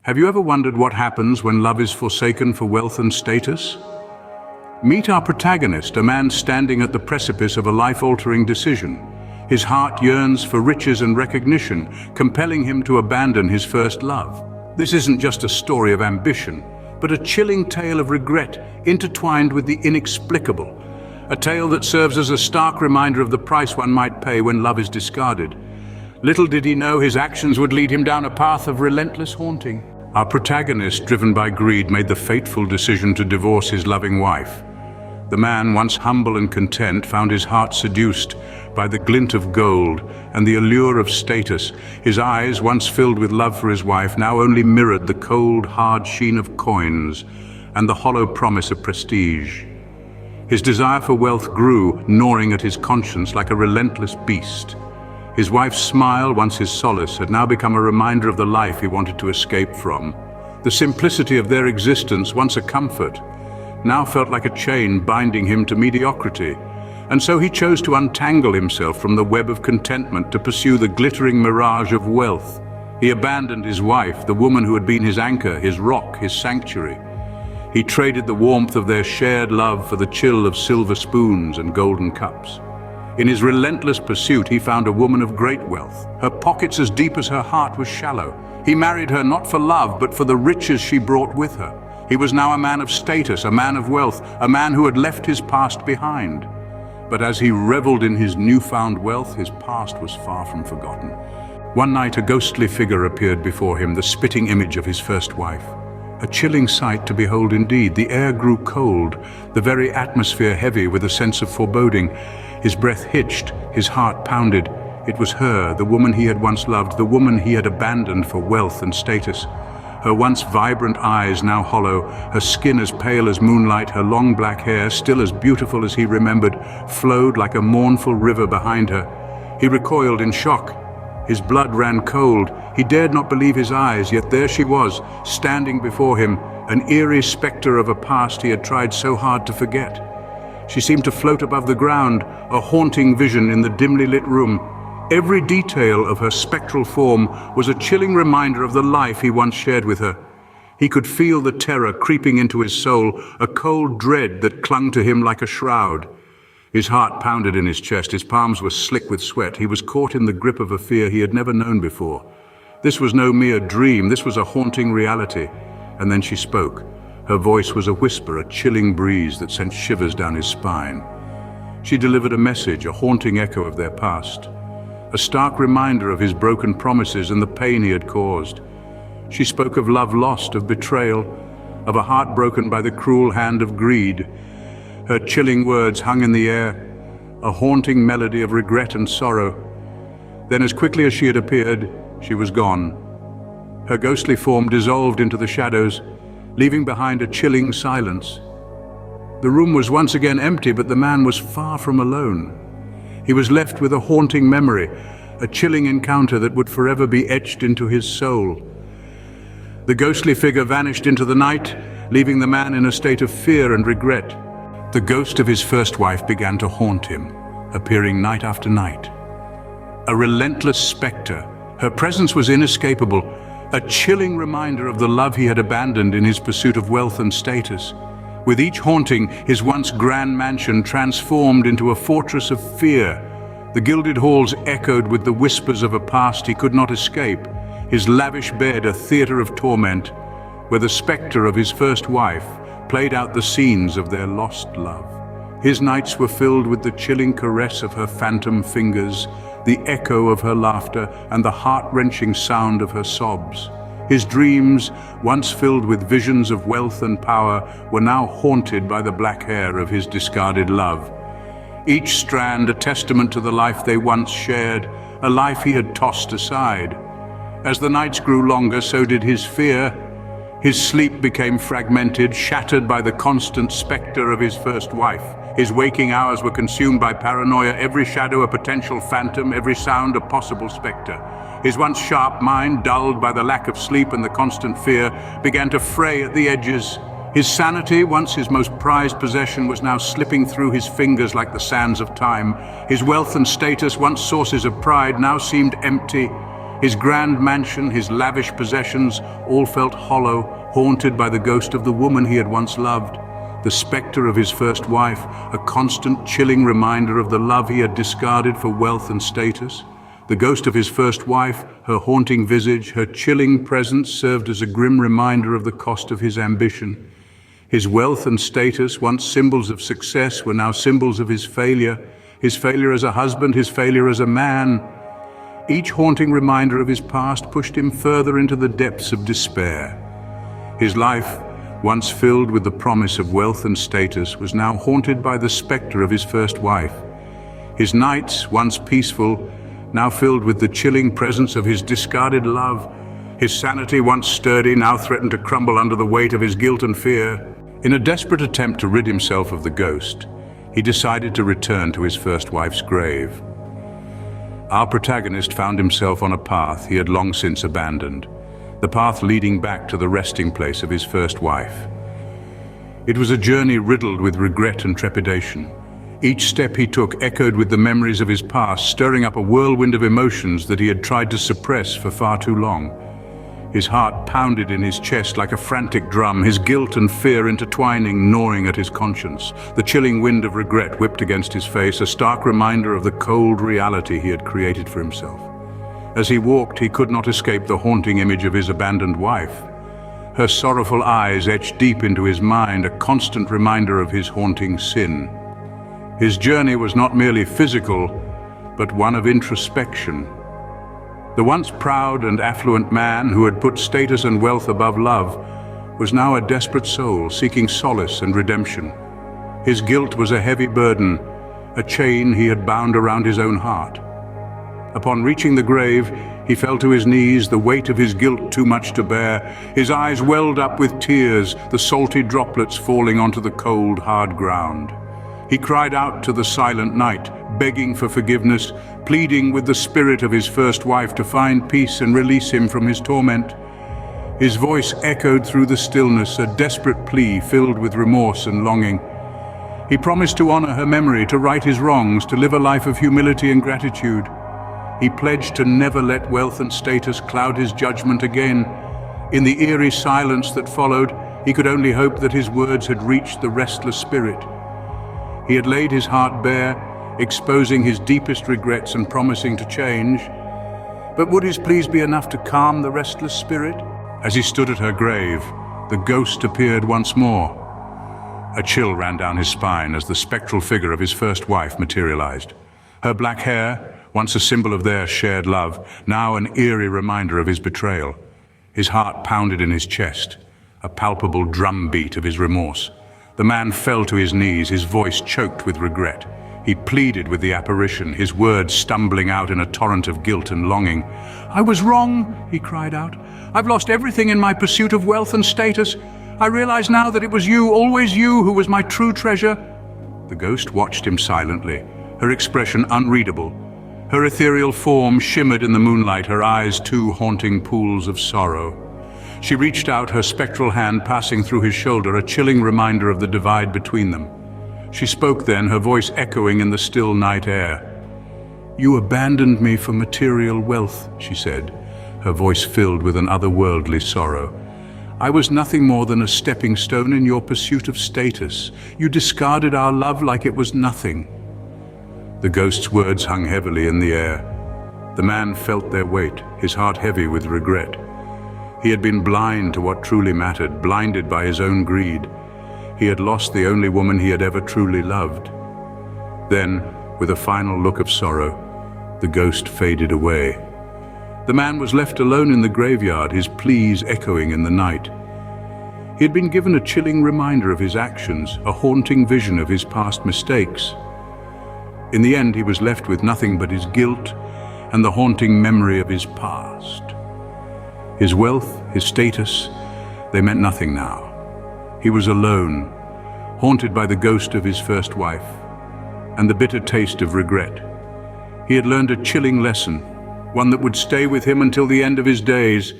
Have you ever wondered what happens when love is forsaken for wealth and status? Meet our protagonist, a man standing at the precipice of a life-altering decision. His heart yearns for riches and recognition, compelling him to abandon his first love. This isn't just a story of ambition, but a chilling tale of regret intertwined with the inexplicable. A tale that serves as a stark reminder of the price one might pay when love is discarded. Little did he know his actions would lead him down a path of relentless haunting. Our protagonist, driven by greed, made the fateful decision to divorce his loving wife. The man, once humble and content, found his heart seduced by the glint of gold and the allure of status. His eyes, once filled with love for his wife, now only mirrored the cold, hard sheen of coins and the hollow promise of prestige. His desire for wealth grew, gnawing at his conscience like a relentless beast. His wife's smile, once his solace, had now become a reminder of the life he wanted to escape from. The simplicity of their existence, once a comfort, now felt like a chain binding him to mediocrity. And so he chose to untangle himself from the web of contentment to pursue the glittering mirage of wealth. He abandoned his wife, the woman who had been his anchor, his rock, his sanctuary. He traded the warmth of their shared love for the chill of silver spoons and golden cups. In his relentless pursuit, he found a woman of great wealth, her pockets as deep as her heart was shallow. He married her not for love, but for the riches she brought with her. He was now a man of status, a man of wealth, a man who had left his past behind. But as he reveled in his newfound wealth, his past was far from forgotten. One night, a ghostly figure appeared before him, the spitting image of his first wife. A chilling sight to behold indeed. The air grew cold, the very atmosphere heavy with a sense of foreboding. His breath hitched, his heart pounded. It was her, the woman he had once loved, the woman he had abandoned for wealth and status. Her once vibrant eyes now hollow, her skin as pale as moonlight, her long black hair, still as beautiful as he remembered, flowed like a mournful river behind her. He recoiled in shock. His blood ran cold. He dared not believe his eyes, yet there she was, standing before him, an eerie spectre of a past he had tried so hard to forget. She seemed to float above the ground, a haunting vision in the dimly lit room. Every detail of her spectral form was a chilling reminder of the life he once shared with her. He could feel the terror creeping into his soul, a cold dread that clung to him like a shroud. His heart pounded in his chest, his palms were slick with sweat. He was caught in the grip of a fear he had never known before. This was no mere dream, this was a haunting reality. And then she spoke. Her voice was a whisper, a chilling breeze that sent shivers down his spine. She delivered a message, a haunting echo of their past. A stark reminder of his broken promises and the pain he had caused. She spoke of love lost, of betrayal, of a heart broken by the cruel hand of greed. Her chilling words hung in the air, a haunting melody of regret and sorrow. Then, as quickly as she had appeared, she was gone. Her ghostly form dissolved into the shadows, leaving behind a chilling silence. The room was once again empty, but the man was far from alone. He was left with a haunting memory, a chilling encounter that would forever be etched into his soul. The ghostly figure vanished into the night, leaving the man in a state of fear and regret. The ghost of his first wife began to haunt him, appearing night after night. A relentless spectre, her presence was inescapable, a chilling reminder of the love he had abandoned in his pursuit of wealth and status. With each haunting, his once grand mansion transformed into a fortress of fear. The gilded halls echoed with the whispers of a past he could not escape, his lavish bed a theater of torment, where the spectre of his first wife played out the scenes of their lost love. His nights were filled with the chilling caress of her phantom fingers, the echo of her laughter, and the heart-wrenching sound of her sobs. His dreams, once filled with visions of wealth and power, were now haunted by the black hair of his discarded love. Each strand a testament to the life they once shared, a life he had tossed aside. As the nights grew longer, so did his fear. His sleep became fragmented, shattered by the constant spectre of his first wife. His waking hours were consumed by paranoia, every shadow a potential phantom, every sound a possible spectre. His once sharp mind, dulled by the lack of sleep and the constant fear, began to fray at the edges. His sanity, once his most prized possession, was now slipping through his fingers like the sands of time. His wealth and status, once sources of pride, now seemed empty. His grand mansion, his lavish possessions, all felt hollow, haunted by the ghost of the woman he had once loved. The spectre of his first wife, a constant, chilling reminder of the love he had discarded for wealth and status. The ghost of his first wife, her haunting visage, her chilling presence served as a grim reminder of the cost of his ambition. His wealth and status, once symbols of success, were now symbols of his failure as a husband, his failure as a man. Each haunting reminder of his past pushed him further into the depths of despair. His life, once filled with the promise of wealth and status, was now haunted by the spectre of his first wife. His nights, once peaceful, now filled with the chilling presence of his discarded love. His sanity, once sturdy, now threatened to crumble under the weight of his guilt and fear. In a desperate attempt to rid himself of the ghost, he decided to return to his first wife's grave. Our protagonist found himself on a path he had long since abandoned, the path leading back to the resting place of his first wife. It was a journey riddled with regret and trepidation. Each step he took echoed with the memories of his past, stirring up a whirlwind of emotions that he had tried to suppress for far too long. His heart pounded in his chest like a frantic drum, his guilt and fear intertwining, gnawing at his conscience. The chilling wind of regret whipped against his face, a stark reminder of the cold reality he had created for himself. As he walked, he could not escape the haunting image of his abandoned wife. Her sorrowful eyes etched deep into his mind, a constant reminder of his haunting sin. His journey was not merely physical, but one of introspection. The once proud and affluent man who had put status and wealth above love was now a desperate soul seeking solace and redemption. His guilt was a heavy burden, a chain he had bound around his own heart. Upon reaching the grave, he fell to his knees, the weight of his guilt too much to bear. His eyes welled up with tears, the salty droplets falling onto the cold, hard ground. He cried out to the silent night, begging for forgiveness, pleading with the spirit of his first wife to find peace and release him from his torment. His voice echoed through the stillness, a desperate plea filled with remorse and longing. He promised to honor her memory, to right his wrongs, to live a life of humility and gratitude. He pledged to never let wealth and status cloud his judgment again. In the eerie silence that followed, he could only hope that his words had reached the restless spirit. He had laid his heart bare, exposing his deepest regrets and promising to change. But would his pleas be enough to calm the restless spirit? As he stood at her grave, the ghost appeared once more. A chill ran down his spine as the spectral figure of his first wife materialized. Her black hair, once a symbol of their shared love, now an eerie reminder of his betrayal. His heart pounded in his chest, a palpable drumbeat of his remorse. The man fell to his knees, his voice choked with regret. He pleaded with the apparition, his words stumbling out in a torrent of guilt and longing. "I was wrong," he cried out. "I've lost everything in my pursuit of wealth and status. I realize now that it was you, always you, who was my true treasure." The ghost watched him silently, her expression unreadable. Her ethereal form shimmered in the moonlight, her eyes two haunting pools of sorrow. She reached out, her spectral hand passing through his shoulder, a chilling reminder of the divide between them. She spoke then, her voice echoing in the still night air. "You abandoned me for material wealth," she said, her voice filled with an otherworldly sorrow. "I was nothing more than a stepping stone in your pursuit of status. You discarded our love like it was nothing." The ghost's words hung heavily in the air. The man felt their weight, his heart heavy with regret. He had been blind to what truly mattered, blinded by his own greed. He had lost the only woman he had ever truly loved. Then, with a final look of sorrow, the ghost faded away. The man was left alone in the graveyard, his pleas echoing in the night. He had been given a chilling reminder of his actions, a haunting vision of his past mistakes. In the end, he was left with nothing but his guilt and the haunting memory of his past. His wealth, his status, they meant nothing now. He was alone, haunted by the ghost of his first wife, and the bitter taste of regret. He had learned a chilling lesson, one that would stay with him until the end of his days.